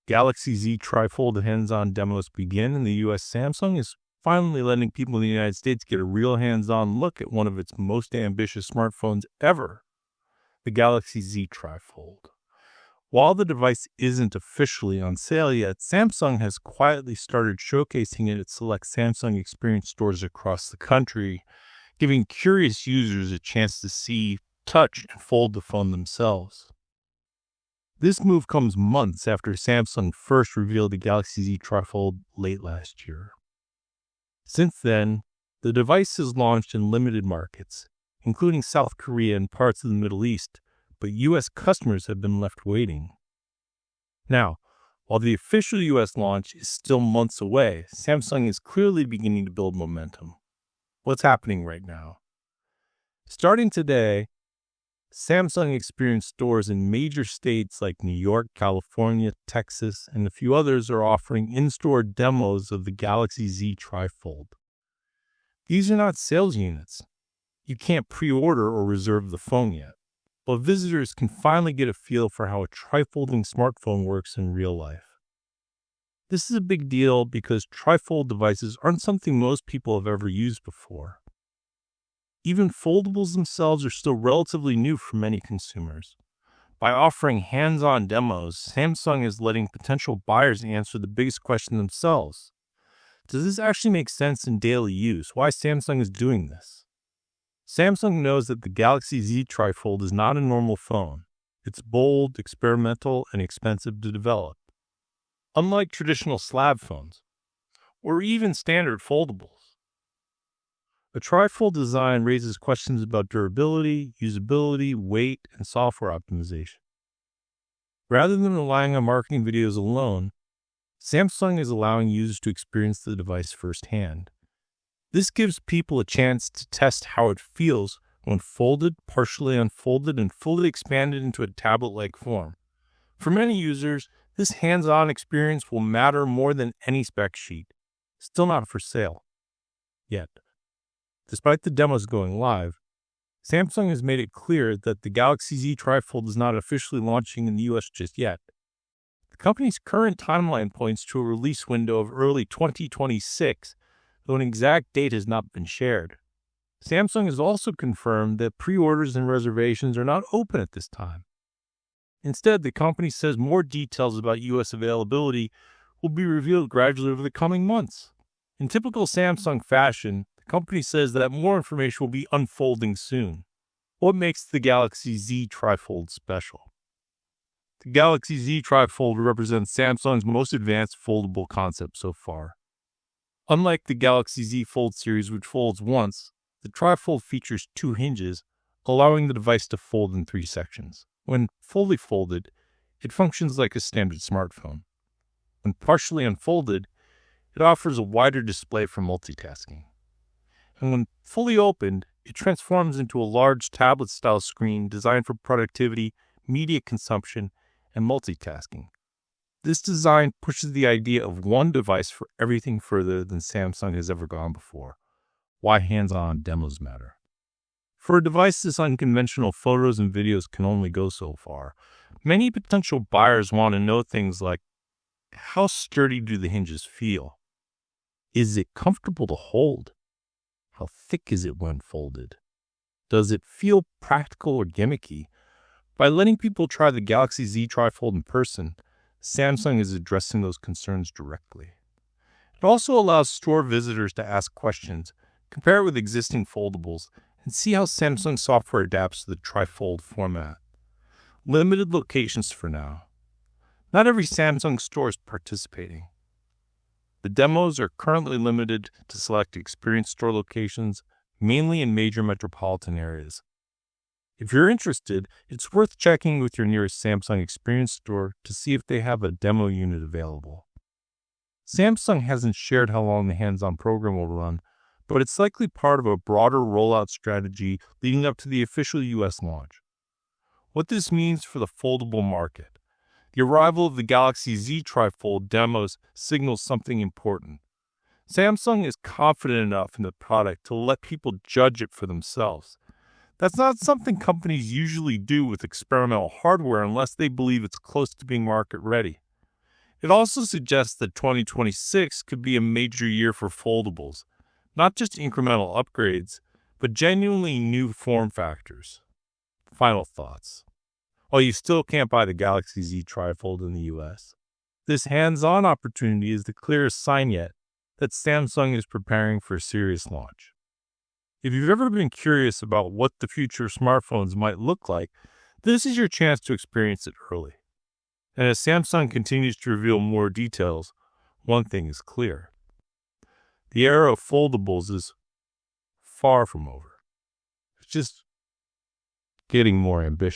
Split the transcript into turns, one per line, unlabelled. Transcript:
Galaxy Z TriFold hands-on demos begin in the US. Samsung is finally letting people in the United States get a real hands-on look at one of its most ambitious smartphones ever, the Galaxy Z TriFold. While the device isn't officially on sale yet, Samsung has quietly started showcasing it at select Samsung Experience stores across the country, giving curious users a chance to see, touch, and fold the phone themselves. This move comes months after Samsung first revealed the Galaxy Z TriFold late last year. Since then, the device has launched in limited markets, including South Korea and parts of the Middle East, but U.S. customers have been left waiting. Now, while the official U.S. launch is still months away, Samsung is clearly beginning to build momentum. What's happening right now? Starting today, Samsung Experience stores in major states like New York, California, Texas, and a few others are offering in-store demos of the Galaxy Z TriFold. These are not sales units. You can't pre-order or reserve the phone yet, but visitors can finally get a feel for how a trifolding smartphone works in real life. This is a big deal because trifold devices aren't something most people have ever used before. Even foldables themselves are still relatively new for many consumers. By offering hands-on demos, Samsung is letting potential buyers answer the biggest question themselves. Does this actually make sense in daily use? Why Samsung is doing this? Samsung knows that the Galaxy Z TriFold is not a normal phone. It's bold, experimental, and expensive to develop. Unlike traditional slab phones, or even standard foldables. A trifold design raises questions about durability, usability, weight, and software optimization. Rather than relying on marketing videos alone, Samsung is allowing users to experience the device firsthand. This gives people a chance to test how it feels when folded, partially unfolded, and fully expanded into a tablet-like form. For many users, this hands-on experience will matter more than any spec sheet. Still not for sale yet. Despite the demos going live, Samsung has made it clear that the Galaxy Z TriFold is not officially launching in the US just yet. The company's current timeline points to a release window of early 2026, though an exact date has not been shared. Samsung has also confirmed that pre-orders and reservations are not open at this time. Instead, the company says more details about US availability will be revealed gradually over the coming months. In typical Samsung fashion, the company says that more information will be unfolding soon. What makes the Galaxy Z TriFold special? The Galaxy Z TriFold represents Samsung's most advanced foldable concept so far. Unlike the Galaxy Z Fold series, which folds once, the TriFold features two hinges, allowing the device to fold in three sections. When fully folded, it functions like a standard smartphone. When partially unfolded, it offers a wider display for multitasking. And when fully opened, it transforms into a large tablet-style screen designed for productivity, media consumption, and multitasking. This design pushes the idea of one device for everything further than Samsung has ever gone before. Why hands-on demos matter. For a device this unconventional, photos and videos can only go so far. Many potential buyers want to know things like, how sturdy do the hinges feel? Is it comfortable to hold? How thick is it when folded? Does it feel practical or gimmicky? By letting people try the Galaxy Z TriFold in person, Samsung is addressing those concerns directly. It also allows store visitors to ask questions, compare it with existing foldables, and see how Samsung software adapts to the TriFold format. Limited locations for now. Not every Samsung store is participating. The demos are currently limited to select Experience store locations, mainly in major metropolitan areas. If you're interested, it's worth checking with your nearest Samsung Experience store to see if they have a demo unit available. Samsung hasn't shared how long the hands-on program will run, but it's likely part of a broader rollout strategy leading up to the official US launch. What this means for the foldable market. The arrival of the Galaxy Z TriFold demos signals something important. Samsung is confident enough in the product to let people judge it for themselves. That's not something companies usually do with experimental hardware unless they believe it's close to being market ready. It also suggests that 2026 could be a major year for foldables, not just incremental upgrades, but genuinely new form factors. Final thoughts. While you still can't buy the Galaxy Z TriFold in the US, this hands-on opportunity is the clearest sign yet that Samsung is preparing for a serious launch. If you've ever been curious about what the future of smartphones might look like, this is your chance to experience it early. And as Samsung continues to reveal more details, one thing is clear. The era of foldables is far from over. It's just getting more ambitious.